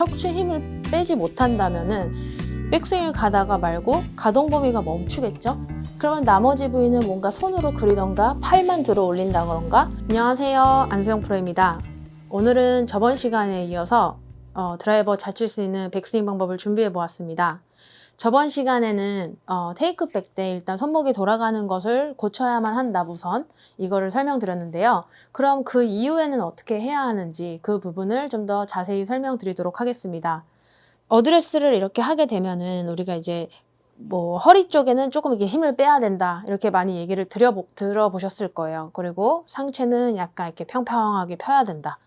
척추에 힘을 빼지 못한다면은 백스윙을 가다가 말고 가동 범위가 멈추겠죠? 그러면 나머지 부위는 뭔가 손으로 그리던가 팔만 들어 올린다던가. 안녕하세요, 안수영 프로입니다. 오늘은 저번 시간에 이어서 드라이버 잘 칠 수 있는 백스윙 방법을 준비해 보았습니다. 저번 시간에는 테이크백 때 일단 손목이 돌아가는 것을 고쳐야만 한다 우선 이거를 설명드렸는데요. 그럼 그 이후에는 어떻게 해야 하는지 그 부분을 좀 더 자세히 설명드리도록 하겠습니다. 어드레스를 이렇게 하게 되면은 우리가 이제 뭐 허리 쪽에는 조금 이렇게 힘을 빼야 된다 이렇게 많이 얘기를 들어보셨을 거예요. 그리고 상체는 약간 이렇게 평평하게 펴야 된다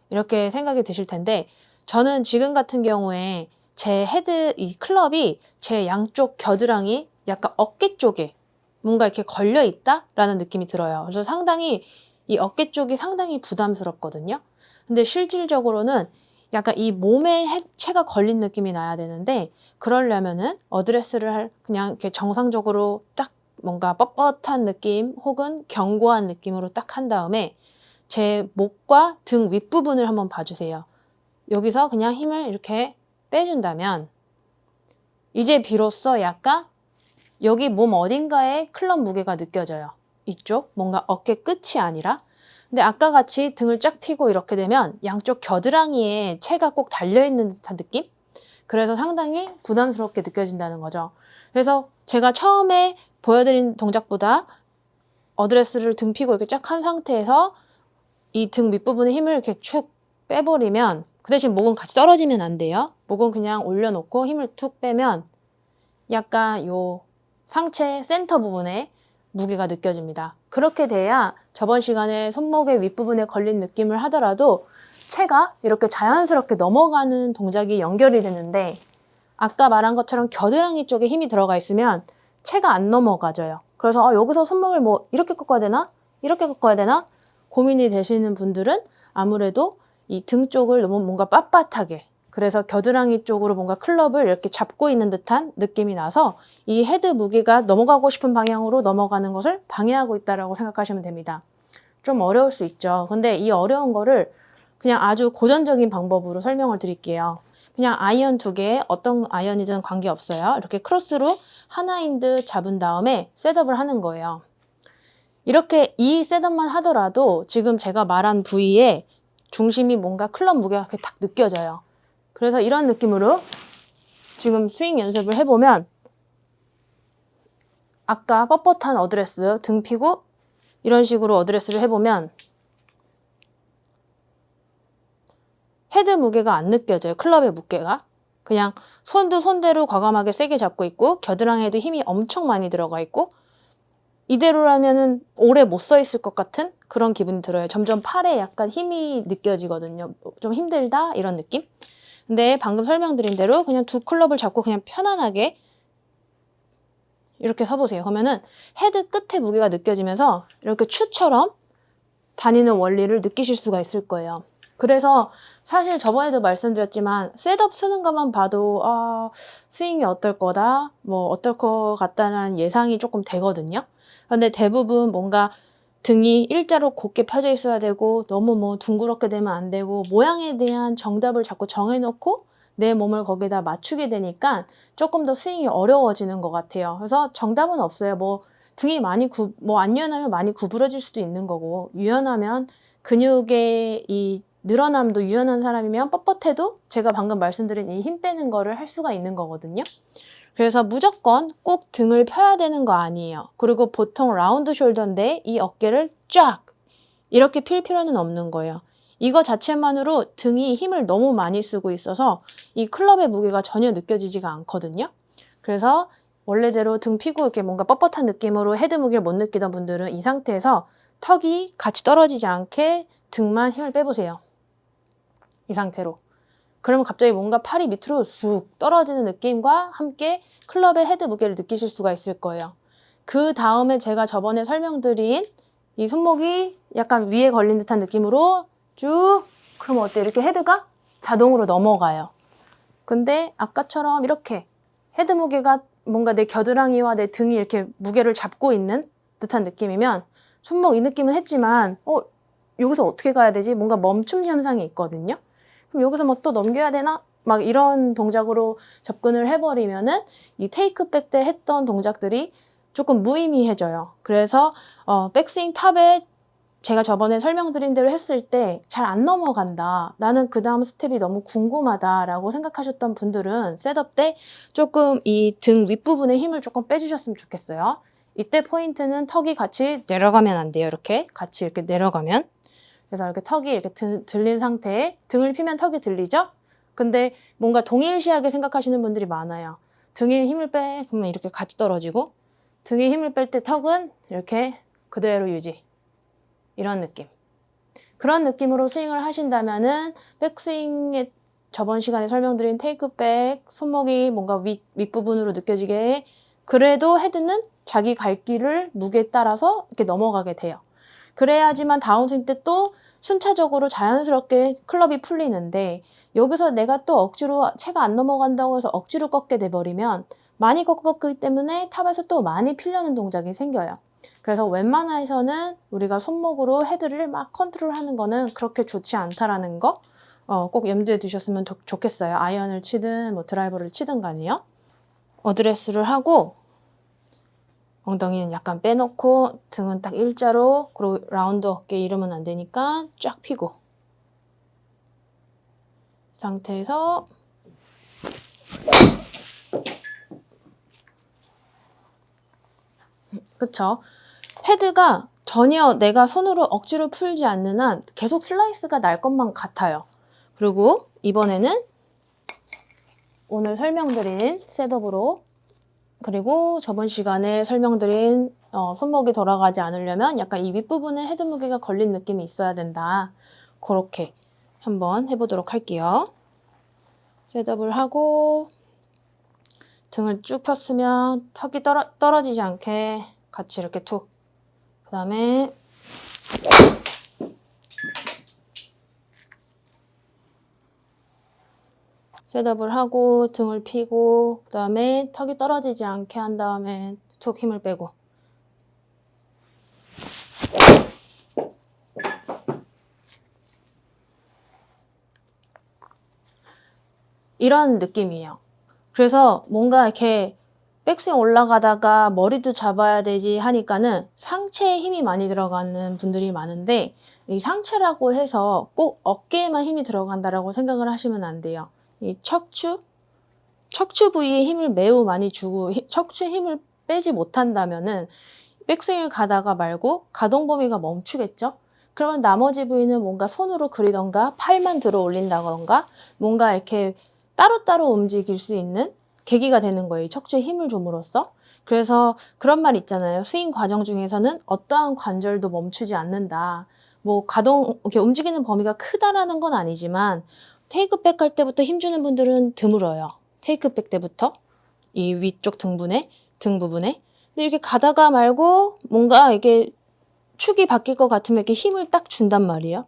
이렇게 생각이 드실 텐데, 저는 지금 같은 경우에 제 헤드 이 클럽이 제 양쪽 겨드랑이 약간 어깨 쪽에 뭔가 이렇게 걸려 있다라는 느낌이 들어요. 그래서 상당히 이 어깨 쪽이 상당히 부담스럽거든요. 근데 실질적으로는 약간 이 몸에 체가 걸린 느낌이 나야 되는데, 그러려면은 어드레스를 그냥 이렇게 정상적으로 딱 뭔가 뻣뻣한 느낌 혹은 견고한 느낌으로 딱 한 다음에 제 목과 등 윗부분을 한번 봐주세요. 여기서 그냥 힘을 이렇게 빼준다면 이제 비로소 약간 여기 몸 어딘가에 클럽 무게가 느껴져요. 이쪽 뭔가 어깨 끝이 아니라. 근데 아까 같이 등을 쫙 펴고 이렇게 되면 양쪽 겨드랑이에 체가 꼭 달려있는 듯한 느낌? 그래서 상당히 부담스럽게 느껴진다는 거죠. 그래서 제가 처음에 보여드린 동작보다 어드레스를 등 펴고 이렇게 쫙 한 상태에서 이 등 밑부분에 힘을 이렇게 축 빼버리면, 그 대신 목은 같이 떨어지면 안 돼요. 목은 그냥 올려놓고 힘을 툭 빼면 약간 요 상체 센터 부분에 무게가 느껴집니다. 그렇게 돼야 저번 시간에 손목의 윗부분에 걸린 느낌을 하더라도 체가 이렇게 자연스럽게 넘어가는 동작이 연결이 되는데, 아까 말한 것처럼 겨드랑이 쪽에 힘이 들어가 있으면 체가 안 넘어가져요. 그래서 여기서 손목을 뭐 이렇게 꺾어야 되나? 이렇게 꺾어야 되나? 고민이 되시는 분들은 아무래도 이 등 쪽을 너무 뭔가 빳빳하게, 그래서 겨드랑이 쪽으로 뭔가 클럽을 이렇게 잡고 있는 듯한 느낌이 나서 이 헤드 무게가 넘어가고 싶은 방향으로 넘어가는 것을 방해하고 있다고 생각하시면 됩니다. 좀 어려울 수 있죠. 근데 이 어려운 거를 그냥 아주 고전적인 방법으로 설명을 드릴게요. 그냥 아이언 2개, 어떤 아이언이든 관계없어요. 이렇게 크로스로 하나인 듯 잡은 다음에 셋업을 하는 거예요. 이렇게 이 셋업만 하더라도 지금 제가 말한 부위에 중심이 뭔가 클럽 무게가 이렇게 딱 느껴져요. 그래서 이런 느낌으로 지금 스윙 연습을 해보면 아까 뻣뻣한 어드레스 등 펴고 이런 식으로 어드레스를 해보면 헤드 무게가 안 느껴져요. 클럽의 무게가. 그냥 손도 손대로 과감하게 세게 잡고 있고 겨드랑이에도 힘이 엄청 많이 들어가 있고, 이대로라면은 오래 못 서 있을 것 같은 그런 기분이 들어요. 점점 팔에 약간 힘이 느껴지거든요. 좀 힘들다 이런 느낌? 근데 방금 설명드린 대로 그냥 두 클럽을 잡고 그냥 편안하게 이렇게 서보세요. 그러면은 헤드 끝에 무게가 느껴지면서 이렇게 추처럼 다니는 원리를 느끼실 수가 있을 거예요. 그래서 사실 저번에도 말씀드렸지만 셋업 쓰는 것만 봐도 스윙이 어떨 거다, 뭐 어떨 것 같다는 예상이 조금 되거든요. 근데 대부분 뭔가 등이 일자로 곧게 펴져 있어야 되고 너무 뭐 둥그렇게 되면 안 되고 모양에 대한 정답을 자꾸 정해놓고 내 몸을 거기다 맞추게 되니까 조금 더 스윙이 어려워지는 것 같아요. 그래서 정답은 없어요. 뭐 등이 많이 안 유연하면 많이 구부러질 수도 있는 거고, 유연하면 근육의 이 늘어남도 유연한 사람이면 뻣뻣해도 제가 방금 말씀드린 이 힘 빼는 거를 할 수가 있는 거거든요. 그래서 무조건 꼭 등을 펴야 되는 거 아니에요. 그리고 보통 라운드 숄더인데 이 어깨를 쫙 이렇게 필 필요는 없는 거예요. 이거 자체만으로 등이 힘을 너무 많이 쓰고 있어서 이 클럽의 무게가 전혀 느껴지지가 않거든요. 그래서 원래대로 등 펴고 이렇게 뭔가 뻣뻣한 느낌으로 헤드 무게를 못 느끼던 분들은 이 상태에서 턱이 같이 떨어지지 않게 등만 힘을 빼보세요. 이 상태로. 그러면 갑자기 뭔가 팔이 밑으로 쑥 떨어지는 느낌과 함께 클럽의 헤드 무게를 느끼실 수가 있을 거예요. 그 다음에 제가 저번에 설명드린 이 손목이 약간 위에 걸린 듯한 느낌으로 쭉, 그러면 어때? 이렇게 헤드가 자동으로 넘어가요. 근데 아까처럼 이렇게 헤드 무게가 뭔가 내 겨드랑이와 내 등이 이렇게 무게를 잡고 있는 듯한 느낌이면 손목 이 느낌은 했지만 여기서 어떻게 가야 되지? 뭔가 멈춤 현상이 있거든요. 그럼 여기서 뭐 또 넘겨야 되나? 막 이런 동작으로 접근을 해버리면은 이 테이크백 때 했던 동작들이 조금 무의미해져요. 그래서 백스윙 탑에 제가 저번에 설명드린 대로 했을 때 잘 안 넘어간다. 나는 그 다음 스텝이 너무 궁금하다라고 생각하셨던 분들은 셋업 때 조금 이 등 윗부분에 힘을 조금 빼주셨으면 좋겠어요. 이때 포인트는 턱이 같이 내려가면 안 돼요. 이렇게 같이 이렇게 내려가면. 그래서 이렇게 턱이 이렇게 들린 상태에 등을 피면 턱이 들리죠? 근데 뭔가 동일시하게 생각하시는 분들이 많아요. 등에 힘을 빼, 그러면 이렇게 같이 떨어지고 등에 힘을 뺄 때 턱은 이렇게 그대로 유지. 이런 느낌. 그런 느낌으로 스윙을 하신다면은 백스윙에 저번 시간에 설명드린 테이크백, 손목이 뭔가 윗부분으로 느껴지게 그래도 헤드는 자기 갈 길을 무게에 따라서 이렇게 넘어가게 돼요. 그래야지만 다운스윙 때 또 순차적으로 자연스럽게 클럽이 풀리는데 여기서 내가 또 억지로 채가 안 넘어간다고 해서 억지로 꺾게 돼버리면 많이 꺾었기 때문에 탑에서 또 많이 필려는 동작이 생겨요. 그래서 웬만해서는 우리가 손목으로 헤드를 막 컨트롤하는 거는 그렇게 좋지 않다라는 거 꼭 염두에 두셨으면 좋겠어요. 아이언을 치든 뭐 드라이버를 치든 간이요. 어드레스를 하고 엉덩이는 약간 빼놓고 등은 딱 일자로, 그리고 라운드 어깨 이러면 안 되니까 쫙 펴고 상태에서 그쵸? 헤드가 전혀 내가 손으로 억지로 풀지 않는 한 계속 슬라이스가 날 것만 같아요. 그리고 이번에는 오늘 설명드린 셋업으로, 그리고 저번 시간에 설명드린 손목이 돌아가지 않으려면 약간 이 윗부분에 헤드 무게가 걸린 느낌이 있어야 된다. 그렇게 한번 해보도록 할게요. 셋업을 하고 등을 쭉 폈으면 턱이 떨어지지 않게 같이 이렇게 툭, 그 다음에 셋업을 하고 등을 펴고 그 다음에 턱이 떨어지지 않게 한 다음에 툭 힘을 빼고 이런 느낌이에요. 그래서 뭔가 이렇게 백스윙 올라가다가 머리도 잡아야 되지 하니까는 상체에 힘이 많이 들어가는 분들이 많은데 이 상체라고 해서 꼭 어깨에만 힘이 들어간다라고 생각을 하시면 안 돼요. 이 척추 부위에 힘을 매우 많이 주고 척추에 힘을 빼지 못한다면은 백스윙을 가다가 말고 가동 범위가 멈추겠죠? 그러면 나머지 부위는 뭔가 손으로 그리던가 팔만 들어 올린다던가 뭔가 이렇게 따로따로 움직일 수 있는 계기가 되는 거예요. 척추에 힘을 줌으로써. 그래서 그런 말 있잖아요. 스윙 과정 중에서는 어떠한 관절도 멈추지 않는다. 뭐 이렇게 움직이는 범위가 크다라는 건 아니지만 테이크백 할 때부터 힘주는 분들은 드물어요. 테이크백 때부터 이 위쪽 등 부분에. 근데 이렇게 가다가 말고 뭔가 이게 축이 바뀔 것 같으면 이렇게 힘을 딱 준단 말이에요.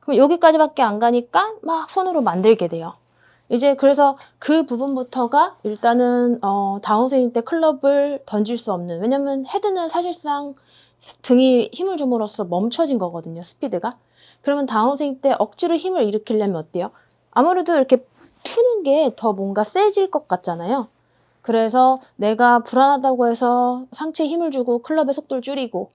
그럼 여기까지밖에 안 가니까 막 손으로 만들게 돼요. 이제 그래서 그 부분부터가 일단은 다운스윙 때 클럽을 던질 수 없는, 왜냐면 헤드는 사실상 등이 힘을 줌으로써 멈춰진 거거든요, 스피드가. 그러면 다운스윙 때 억지로 힘을 일으키려면 어때요? 아무래도 이렇게 푸는 게 더 뭔가 세질 것 같잖아요. 그래서 내가 불안하다고 해서 상체에 힘을 주고 클럽의 속도를 줄이고,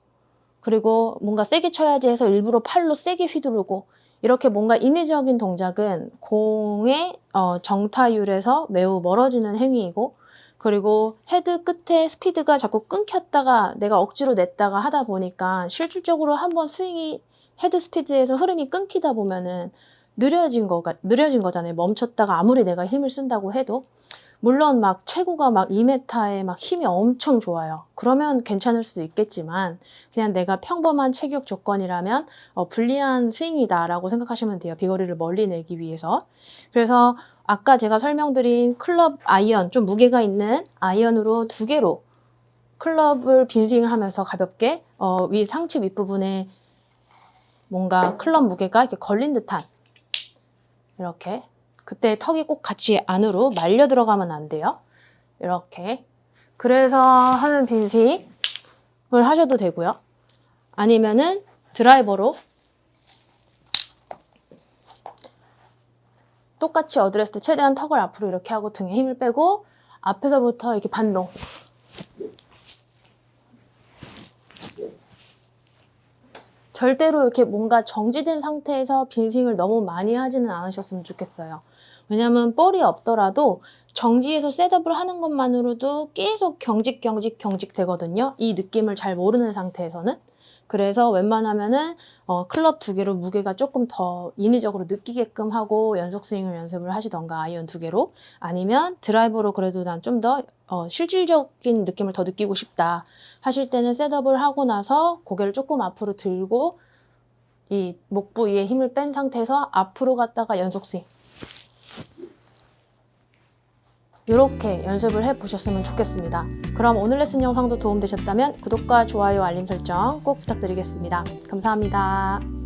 그리고 뭔가 세게 쳐야지 해서 일부러 팔로 세게 휘두르고, 이렇게 뭔가 인위적인 동작은 공의 정타율에서 매우 멀어지는 행위이고, 그리고 헤드 끝에 스피드가 자꾸 끊겼다가 내가 억지로 냈다가 하다 보니까 실질적으로 한번 스윙이 헤드 스피드에서 흐름이 끊기다 보면은 느려진 거잖아요. 멈췄다가 아무리 내가 힘을 쓴다고 해도. 물론 막 체구가 막 2m에 막 힘이 엄청 좋아요. 그러면 괜찮을 수도 있겠지만 그냥 내가 평범한 체격 조건이라면 불리한 스윙이다라고 생각하시면 돼요. 비거리를 멀리 내기 위해서. 그래서 아까 제가 설명드린 클럽 아이언, 좀 무게가 있는 아이언으로 2개로 클럽을 빈스윙을 하면서 가볍게 상체 윗부분에 뭔가 클럽 무게가 이렇게 걸린 듯한, 이렇게, 그때 턱이 꼭 같이 안으로 말려 들어가면 안 돼요. 이렇게. 그래서 하는 빈스윙을 하셔도 되고요. 아니면은 드라이버로 똑같이 어드레스 때 최대한 턱을 앞으로 이렇게 하고 등에 힘을 빼고 앞에서부터 이렇게 반동. 절대로 이렇게 뭔가 정지된 상태에서 빈스윙을 너무 많이 하지는 않으셨으면 좋겠어요. 왜냐면 볼이 없더라도 정지해서 셋업을 하는 것만으로도 계속 경직 되거든요. 이 느낌을 잘 모르는 상태에서는. 그래서 웬만하면은 클럽 2개로 무게가 조금 더 인위적으로 느끼게끔 하고 연속 스윙을 연습을 하시던가 아이언 2개로, 아니면 드라이버로 그래도 난 좀 더 실질적인 느낌을 더 느끼고 싶다 하실 때는 셋업을 하고 나서 고개를 조금 앞으로 들고 이 목 부위에 힘을 뺀 상태에서 앞으로 갔다가 연속 스윙, 이렇게 연습을 해보셨으면 좋겠습니다. 그럼 오늘 레슨 영상도 도움되셨다면 구독과 좋아요, 알림 설정 꼭 부탁드리겠습니다. 감사합니다.